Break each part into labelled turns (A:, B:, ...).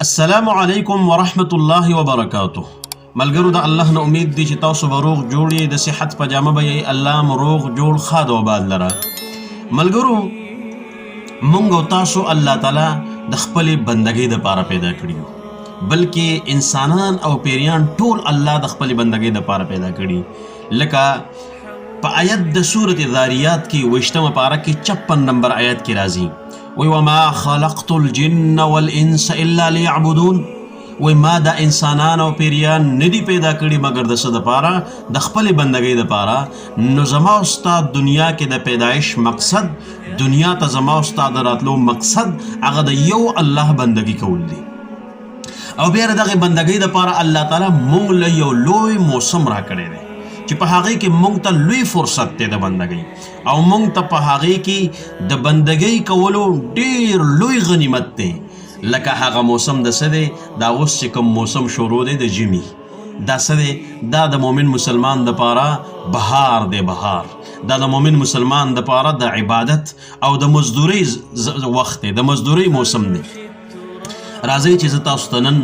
A: السلام علیکم ورحمت الله وبرکاته. ملګرو د الله نه امید دی چې تاسو به روغ جوړی د صحت په جامه به الله مروغ جوړ خاد او باد لره. ملګرو مونږ او تاسو الله تعالی د خپل بندګۍ د پاره پیدا کړیو، بلکې انسانان او پیریان ټول الله د خپل بندګۍ د پاره پیدا کړي. لکه په آیت د سورۃ ذاریات کې 28 پاره کې 56 نمبر آیت کې راځي وما خلقت الجن والانس الا ليعبدون. ما دا انسانان او پیریان ندی پیدا کړي مگر د څه دپاره؟ د خپل بندګۍ دپاره. نو زما استاد دنیا کې د پیدایش مقصد، دنیا ته زما استاد راتلو مقصد هغه د یو الله بندګي کول دی. او بیا دغه بندګۍ دپاره الله تعالی مونږ له یو لوی موسم را کړی دی چې په هغې کې مونږ ته لوی فرصت دی د بندګۍ، او مونږ ته په هغې کې د بندګۍ کولو ډېر لوی غنیمت دی. لکه هغه موسم د څه دی؟ دا اوس چې کوم موسم شروع دی د ژمي، دا څه دی؟ دا د مؤمن مسلمان دپاره بهار دی. بهار دا د مؤمن مسلمان دپاره د عبادت او د مزدورۍ وخت دی، د مزدورۍ موسم دی. راځئ چې زه تاسو ته نن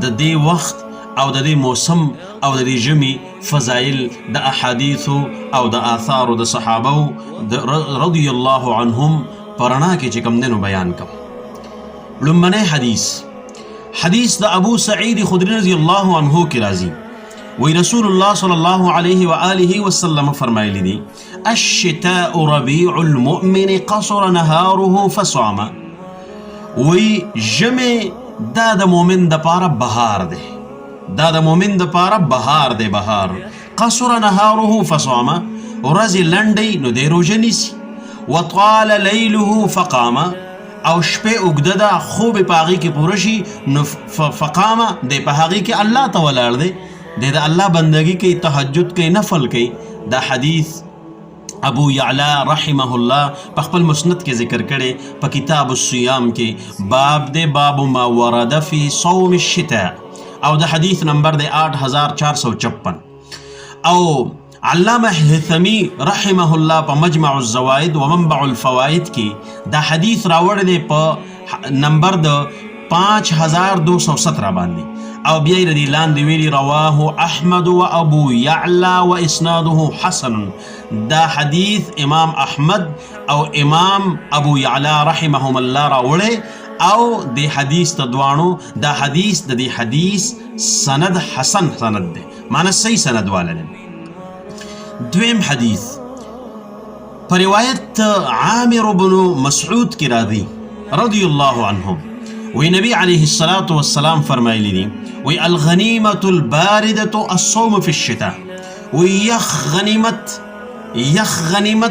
A: د دې وخت او د دې موسم او د دې ژمي فضایل د احادیثو او د آثارو د صحابو رضی الله عنهم په رڼا کې چې کوم دی نو بیان کوم. لومبنی حدیث د ابو سعید خدری رضی الله عنه کې راځي، وی رسول الله صلی الله علیه و آله وسلم فرمایلی دی الشتاء ربیع المؤمن قصر نهاره فصام. وی ژمی دا د مؤمن دپاره بهار دی، دا د مؤمن دپاره بهار دی. بهار قصر نهاره فصام، ورځې لنډی نو دی روژه نیسي. وطال لیله فقام، او شپې اوږده ده خوب یې په هغې کې پوره شي نو فقام دی په هغې کې الله ته ولاړ دی، دی د الله بندګي کوي، تهجد کوي، نفل کوي. دا حدیث ابو یعلا رحمه الله په خپل مسند کې ذکر کړی په کتاب الصیام کې. باب دی باب ما ورد فی صوم الشتاء، او د حدیث نمبر دی 8456. او علامه حثمی رحمه الله په مجمع الزوائد و منبع الفوائد کې دا حدیث راوړی دی په نمبر د 5217 باندې. او بیا یې د لاندې ویلي رواه احمد و ابو یعلا و اسناده حسن. دا حدیث امام احمد او امام ابو یعلا رحمهم الله راوړی، او د حدیث ته دواړو دا حدیث د دې حدیث سند حسن سند دی، معنی صحیح سند والا دی. دویم حدیث په روایت عامر بن مسعود کې راځي رضی الله عنه، وی نبی علیه الصلاة والسلام فرمایلی دی وی الغنیمة الباردة الصوم فی الشتاء. وی یخ غنیمت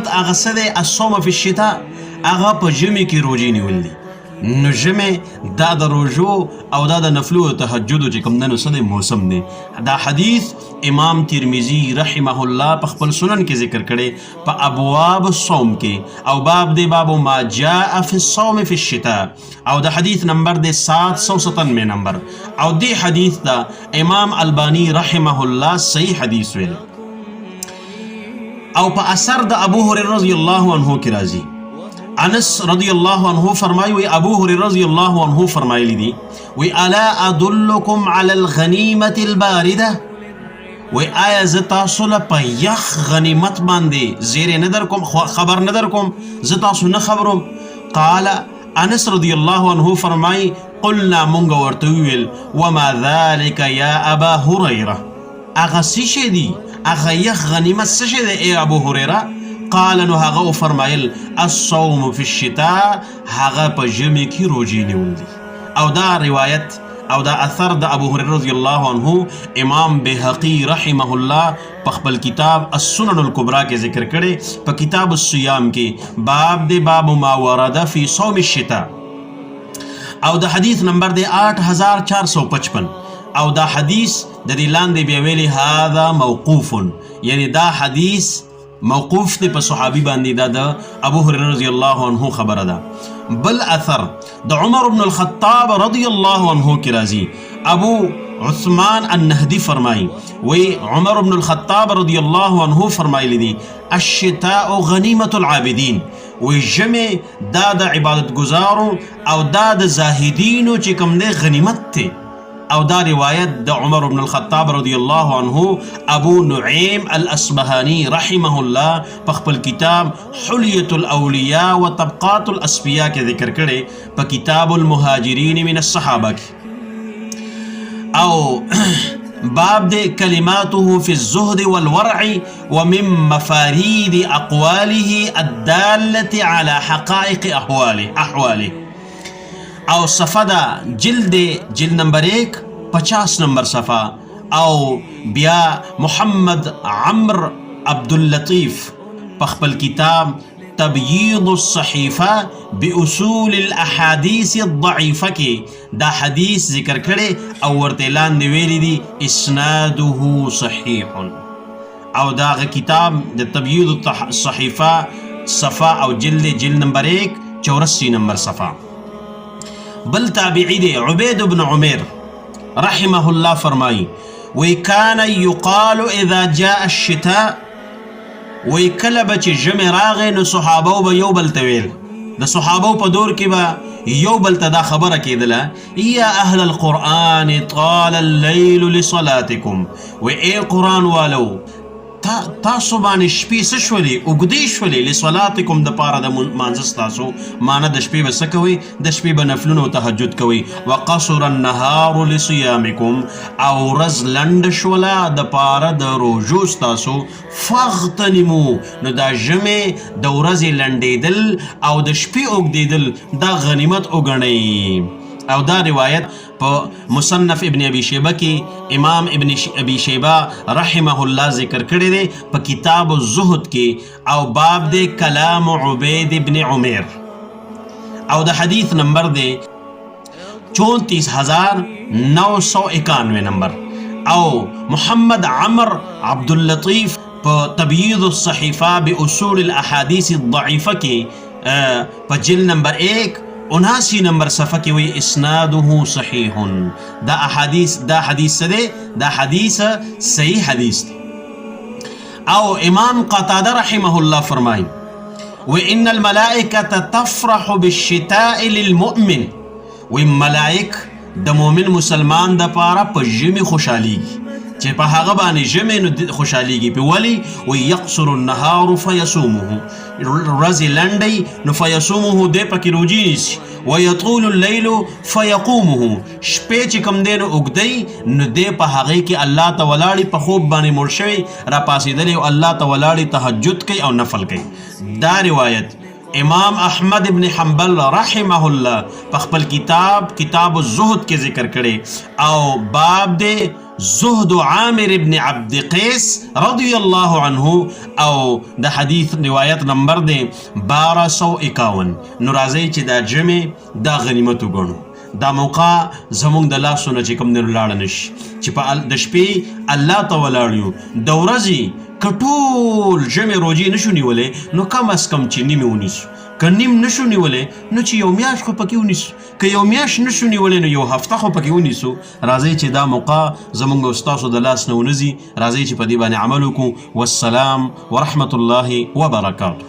A: هغه څه دی؟ الصوم فی الشتاء، هغه په ژمي کې روژې نیول دي. نو ژمی دا د روژو او دا د نفلو او تهجدو چې کوم دی نو څه دی؟ موسم دی. دا حدیث امام ترمذی رحمه الله په خپل سنن کې ذکر کړی په ابواب الصوم کې، او باب دی باب ما جاء فی الصوم فی الشتاء، او د حدیث نمبر دی 797 نمبر. او دی حدیث دا امام البانی رحمه الله صحیح حدیث ویل. او په اثر د ابو هریره رضی الله عنه کې راځي، انس رضی الله عنه فرمایي وی ابو هریره رضی الله عنه فرمایلی دی وی الا ادلکم علی الغنیمة البارده. وی آیا زه تاسو له په یخ غنیمت باندې زیری نه در کوم، خبر نه در کوم، زه تاسو نه خبروم؟ قال انس رضی الله عنه فرمایي قلنا مونږ ورته وویل وما ذلک یا ابا هریره، هغه څه شی دی؟ هغه یخ غنیمت څه شی دی ای ابو هریره؟ قال نو هغه فرمایل الصوم فی الشتاء، هغه په ژمي کې روژې نیول دي. او دا روایت او دا اثر د ابو هریره رضی الله عنه امام بهقی رحمه الله په خپل کتاب السنن الکبرى کې ذکر کړي په کتاب الصیام کې. باب دی باب ما ورد فی صوم الشتاء، او د حدیث نمبر دی 8455. او دا حدیث د دې لاندې بیا ویلي هذا موقوف، یعنی دا حدیث موقوف دی په صحابي باندې، دا د ابو هریره رضی الله عنه خبره ده. بل اثر د عمر بن الخطاب رضی الله عنه کې راځي، ابو عثمان النهدی فرمایي وی عمر بن الخطاب رضی الله عنه فرمایلی دی الشتاء غنیمة العابدین. وی ژمې دا د عبادت ګزارو او دا د زاهدینو چې کوم دی غنیمت دی. او دا روایت د عمر بن الخطاب رضی الله عنه ابو نعیم الاصبهانی رحمه الله په خپل کتاب حلیة الاولیاء و طبقات الاسفیاء کې ذکر کړي په کتاب المهاجرین من الصحابه کې. او باب د کلماته فی الزهد والورع ومن مفارید اقواله الدالة على حقائق احواله. او صفحه دا جلد نمبر 1 50 نمبر صفحه. او بیا محمد عمرو عبداللطیف په خپل کتاب تبییض الصحیفه باصول الاحادیث الضعیفه کې دا حدیث ذکر کړي او ورته لاندې ویلي دي اسناده صحیح. او دا کتاب د تبییض الصحیفه صفحه او جلد نمبر 1 84 نمبر صفحه. بل تابعی دی عبید بن عمیر رحمه الله فرمائی وی کان یقال اذا جاء الشتاء وی کله به چې ژمی راغی نو صحابه به یو بل ته ویل، د صحابه په دور کې به یو بل ته دا خبره کېدله یا اهل القرآن طال اللیل لصلاتکم، وی ای قرآن والو تاسو باندې شپې څه شولې اوږدې شولې لصلاتکم د پاره د مانځه ستاسو، معنی د شپې به څه کوئ؟ د شپې به نفلونه او تهجد کوئ. وقصر النهار لصیامکم او ورځ لنډه شوله د پاره د روژو ستاسو. فاغتنمو نو دا ژمې د ورځې لنډېدل او د شپې اوږدېدل دا غنیمت وګڼئ. او دا روایت په مصنف ابن ابي شيبه کې امام ابن ابي شيبه رحمه الله ذکر کړی دی په کتاب الزهد کې او باب دی کلام عبید ابن عمیر او د حدیث نمبر دی 34991 نمبر. او محمد عمرو عبداللطیف په تبییض الصحیفه باصول الاحادیث الضعیفه کې په جلد نمبر 1 79 نمبر صفحه کې وی اسناده صحیح. دا حدیث څه دی؟ دا حدیث صحیح حدیث دی. او امام قتاده رحمه الله فرمایي و ان الملائکه تفرح بالشتاء للمؤمن، و ملائک د مؤمن مسلمان د پاره په ژمي خوشحالیږي چې په هغه باندې ژمي نو خوشحالیږي په ولی و یقصر النهار فیصومه، ورځې لنډی نو فیصومه دی پکې روجي نیسي، و یطول اللیل فیقومه شپې چې کوم دی نو اوږدی نو دی په هغې کې الله ته ولاړې په خوب باندې مړ شوی را پاسېدلی او الله ته ولاړې تهجد کوي او نفل کوي. دا روایت امام احمد ابن حنبل رحمه الله په خپل کتاب الزهد کې ذکر کړي او باب دی زهد عامر ابن عبد قیس رضی الله عنه او د حدیث روایت نمبر دی 1251. نو راځئ چې دا ژمې دا غنیمت وګڼو، دا موقع زمونږ د لاسونه چې کوم دی لاړه نشي چې د شپې الله ته ولاړ یو، د ورځې که ټول ژمې روجې نشو نیولی نو کم از کم چې نیمې ونیسو، که نیم نشو نیولی نو چې یو میاشت خو پکې ونیسو، که یو میاشت نشو نیولی نو یو هفته خو پکې ونیسو. راځئ چې دا موقع زمونږ او ستاسو د لاس نه ونځي، راځئ چې په دې باندې عمل وکړو. والسلام ورحمة الله وبرکاته.